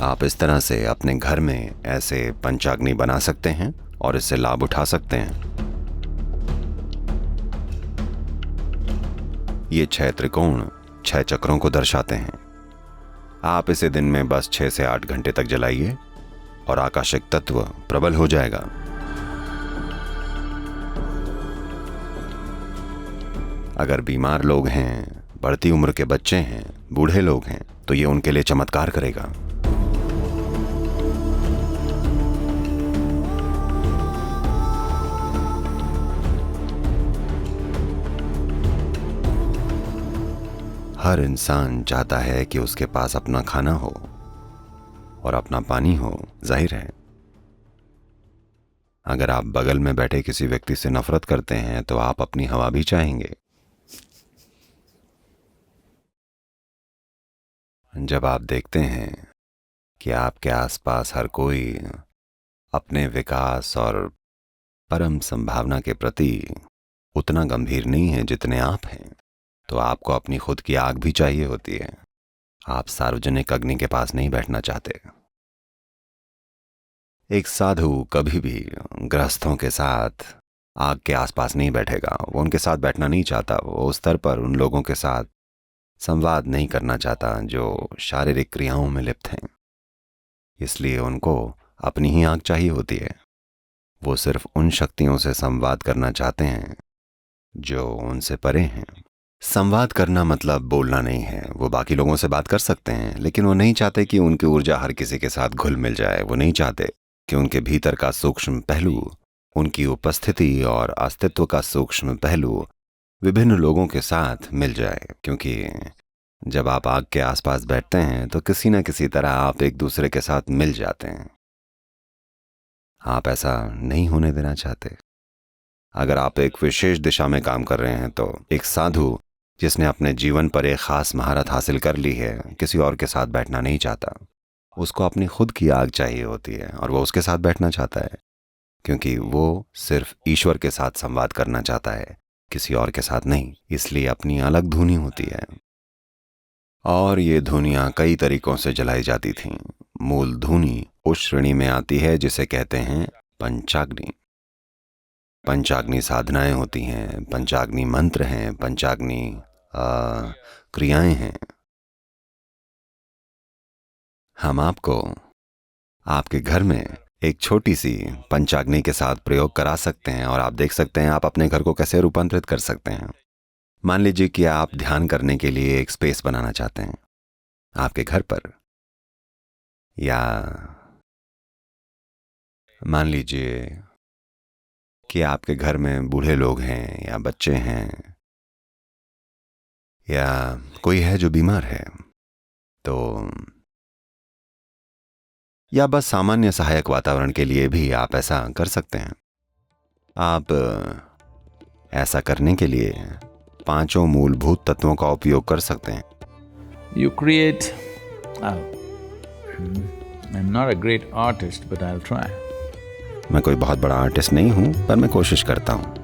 आप इस तरह से अपने घर में ऐसे पंचाग्नि बना सकते हैं और इससे लाभ उठा सकते हैं। ये 6 त्रिकोण 6 चक्रों को दर्शाते हैं। आप इसे दिन में बस 6 से 8 घंटे तक जलाइए और आकाशिक तत्व प्रबल हो जाएगा। अगर बीमार लोग हैं, बढ़ती उम्र के बच्चे हैं, बूढ़े लोग हैं, तो ये उनके लिए चमत्कार करेगा। हर इंसान चाहता है कि उसके पास अपना खाना हो और अपना पानी हो, जाहिर है। अगर आप बगल में बैठे किसी व्यक्ति से नफरत करते हैं तो आप अपनी हवा भी चाहेंगे। जब आप देखते हैं कि आपके आसपास हर कोई अपने विकास और परम संभावना के प्रति उतना गंभीर नहीं है जितने आप हैं, तो आपको अपनी खुद की आग भी चाहिए होती है। आप सार्वजनिक अग्नि के पास नहीं बैठना चाहते। एक साधु कभी भी गृहस्थों के साथ आग के आसपास नहीं बैठेगा। वो उनके साथ बैठना नहीं चाहता। वो उस स्तर पर उन लोगों के साथ संवाद नहीं करना चाहता जो शारीरिक क्रियाओं में लिप्त हैं। इसलिए उनको अपनी ही आग चाहिए होती है। वो सिर्फ उन शक्तियों से संवाद करना चाहते हैं जो उनसे परे हैं। संवाद करना मतलब बोलना नहीं है। वो बाकी लोगों से बात कर सकते हैं, लेकिन वो नहीं चाहते कि उनकी ऊर्जा हर किसी के साथ घुल मिल जाए। वो नहीं चाहते कि उनके भीतर का सूक्ष्म पहलू, उनकी उपस्थिति और अस्तित्व का सूक्ष्म पहलू विभिन्न लोगों के साथ मिल जाए। क्योंकि जब आप आग के आसपास बैठते हैं तो किसी न किसी तरह आप एक दूसरे के साथ मिल जाते हैं। आप ऐसा नहीं होने देना चाहते। अगर आप एक विशेष दिशा में काम कर रहे हैं तो एक साधु जिसने अपने जीवन पर एक खास महारत हासिल कर ली है, किसी और के साथ बैठना नहीं चाहता। उसको अपनी खुद की आग चाहिए होती है और वो उसके साथ बैठना चाहता है, क्योंकि वो सिर्फ ईश्वर के साथ संवाद करना चाहता है, किसी और के साथ नहीं। इसलिए अपनी अलग धुनी होती है। और ये धुनियाँ कई तरीकों से जलाई जाती थीं। मूल धुनी उस श्रेणी में आती है जिसे कहते हैं पंचाग्नि। पंचाग्नि साधनाएं होती हैं, पंचाग्नि मंत्र हैं, पंचाग्नि क्रियाएं हैं। हम आपको आपके घर में एक छोटी सी पंचाग्नि के साथ प्रयोग करा सकते हैं और आप देख सकते हैं आप अपने घर को कैसे रूपांतरित कर सकते हैं। मान लीजिए कि आप ध्यान करने के लिए एक स्पेस बनाना चाहते हैं आपके घर पर, या मान लीजिए कि आपके घर में बूढ़े लोग हैं या बच्चे हैं या कोई है जो बीमार है, तो या बस सामान्य सहायक वातावरण के लिए भी आप ऐसा कर सकते हैं। आप ऐसा करने के लिए 5 मूलभूत तत्वों का उपयोग कर सकते हैं। You create. I'm not a great artist, but I'll try. मैं कोई बहुत बड़ा आर्टिस्ट नहीं हूं, पर मैं कोशिश करता हूं।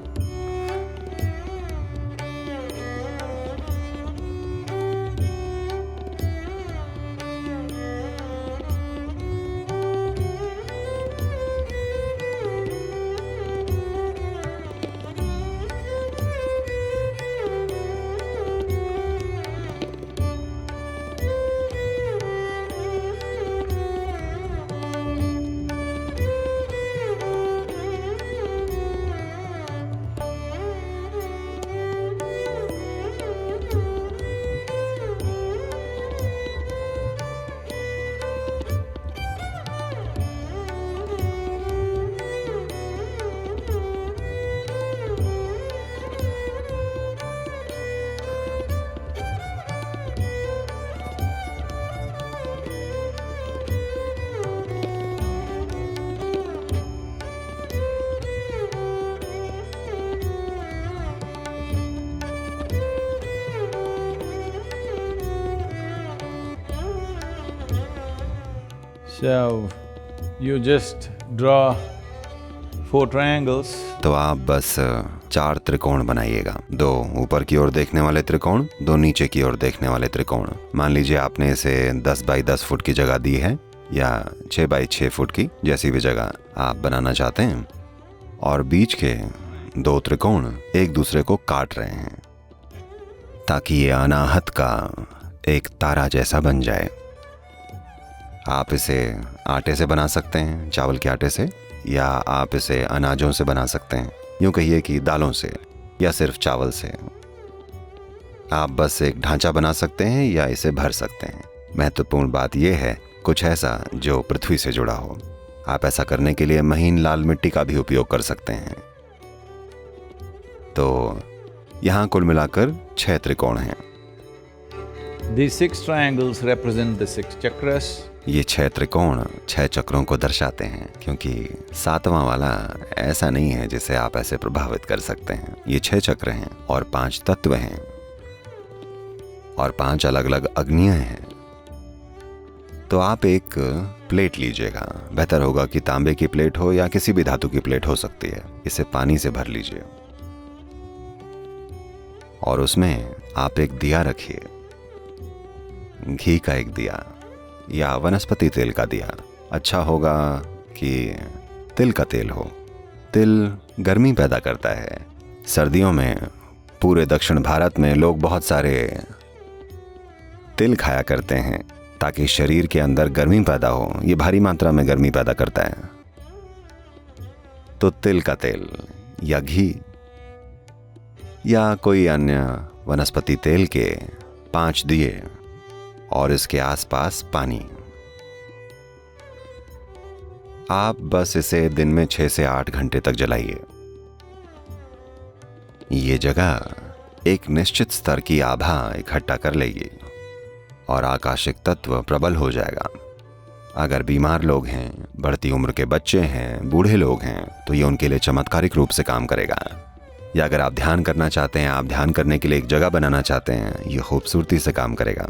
So, you just draw 4 triangles. तो आप बस 4 त्रिकोण बनाइएगा। 2 ऊपर की ओर देखने वाले त्रिकोण, 2 नीचे की ओर देखने वाले त्रिकोण। मान लीजिए आपने इसे 10 बाई 10 फुट की जगह दी है या 6 बाई 6 फुट की जैसी भी जगह आप बनाना चाहते हैं, और बीच के 2 त्रिकोण एक दूसरे को काट रहे हैं ताकि ये अनाहत का एक तारा जैसा बन जाए। आप इसे आटे से बना सकते हैं, चावल के आटे से, या आप इसे अनाजों से बना सकते हैं, यूँ कहिए कि दालों से या सिर्फ चावल से। आप बस एक ढांचा बना सकते हैं या इसे भर सकते हैं। महत्वपूर्ण बात यह है कुछ ऐसा जो पृथ्वी से जुड़ा हो। आप ऐसा करने के लिए महीन लाल मिट्टी का भी उपयोग कर सकते हैं। तो यहाँ कुल मिलाकर 6 त्रिकोण हैं। These 6 triangles represent the 6 chakras. ये 6 त्रिकोण 6 चक्रों को दर्शाते हैं, क्योंकि 7वां वाला ऐसा नहीं है जिसे आप ऐसे प्रभावित कर सकते हैं। ये 6 चक्र हैं और 5 तत्व हैं और 5 अलग अलग अग्नियां हैं। तो आप एक प्लेट लीजिएगा, बेहतर होगा कि तांबे की प्लेट हो या किसी भी धातु की प्लेट हो सकती है। इसे पानी से भर लीजिए और उसमें आप एक दिया रखिए, घी का एक दिया या वनस्पति तेल का दिया। अच्छा होगा कि तिल का तेल हो। तिल गर्मी पैदा करता है। सर्दियों में पूरे दक्षिण भारत में लोग बहुत सारे तिल खाया करते हैं ताकि शरीर के अंदर गर्मी पैदा हो। ये भारी मात्रा में गर्मी पैदा करता है। तो तिल का तेल या घी या कोई अन्य वनस्पति तेल के 5 दिए और इसके आसपास पानी। आप बस इसे दिन में 6 से 8 घंटे तक जलाइए। ये जगह एक निश्चित स्तर की आभा इकट्ठा कर लेगी और आकाशिक तत्व प्रबल हो जाएगा। अगर बीमार लोग हैं, बढ़ती उम्र के बच्चे हैं, बूढ़े लोग हैं, तो ये उनके लिए चमत्कारिक रूप से काम करेगा। या अगर आप ध्यान करना चाहते हैं, आप ध्यान करने के लिए एक जगह बनाना चाहते हैं, ये खूबसूरती से काम करेगा।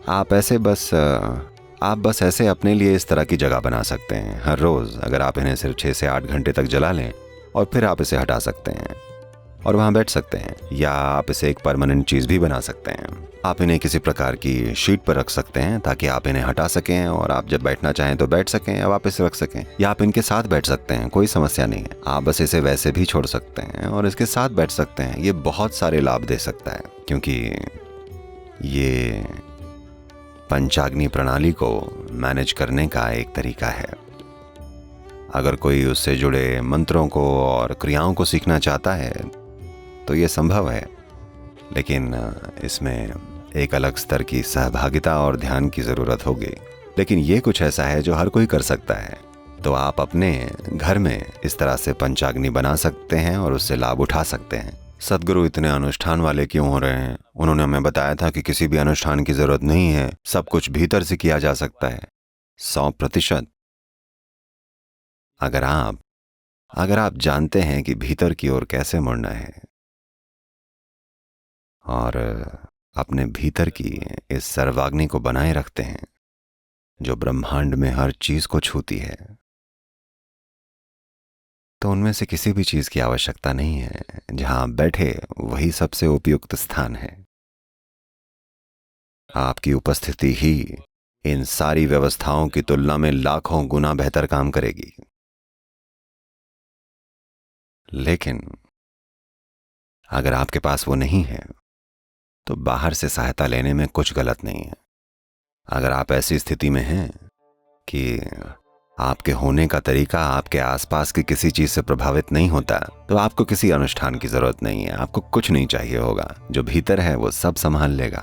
आप बस ऐसे अपने लिए इस तरह की जगह बना सकते हैं हर रोज़। अगर आप इन्हें सिर्फ 6 से 8 घंटे तक जला लें और फिर आप इसे हटा सकते हैं और वहाँ बैठ सकते हैं, या आप इसे एक परमानेंट चीज़ भी बना सकते हैं। आप इन्हें किसी प्रकार की शीट पर रख सकते हैं ताकि आप इन्हें हटा सकें और आप जब बैठना चाहें तो बैठ सकें या वापस रख सकें, या आप इनके साथ बैठ सकते हैं, कोई समस्या नहीं है। आप बस इसे वैसे भी छोड़ सकते हैं और इसके साथ बैठ सकते हैं। ये बहुत सारे लाभ दे सकता है, क्योंकि ये पंचाग्नि प्रणाली को मैनेज करने का एक तरीका है। अगर कोई उससे जुड़े मंत्रों को और क्रियाओं को सीखना चाहता है तो ये संभव है, लेकिन इसमें एक अलग स्तर की सहभागिता और ध्यान की ज़रूरत होगी। लेकिन ये कुछ ऐसा है जो हर कोई कर सकता है। तो आप अपने घर में इस तरह से पंचाग्नि बना सकते हैं और उससे लाभ उठा सकते हैं। सदगुरु इतने अनुष्ठान वाले क्यों हो रहे हैं? उन्होंने हमें बताया था कि किसी भी अनुष्ठान की जरूरत नहीं है, सब कुछ भीतर से किया जा सकता है 100%। अगर आप जानते हैं कि भीतर की ओर कैसे मुड़ना है और अपने भीतर की इस सर्वाग्नि को बनाए रखते हैं जो ब्रह्मांड में हर चीज को छूती है, तो उनमें से किसी भी चीज की आवश्यकता नहीं है। जहां आप बैठे वही सबसे उपयुक्त स्थान है। आपकी उपस्थिति ही इन सारी व्यवस्थाओं की तुलना में लाखों गुना बेहतर काम करेगी। लेकिन अगर आपके पास वो नहीं है तो बाहर से सहायता लेने में कुछ गलत नहीं है। अगर आप ऐसी स्थिति में हैं कि आपके होने का तरीका आपके आसपास की किसी चीज से प्रभावित नहीं होता, तो आपको किसी अनुष्ठान की जरूरत नहीं है। आपको कुछ नहीं चाहिए होगा, जो भीतर है वो सब संभाल लेगा।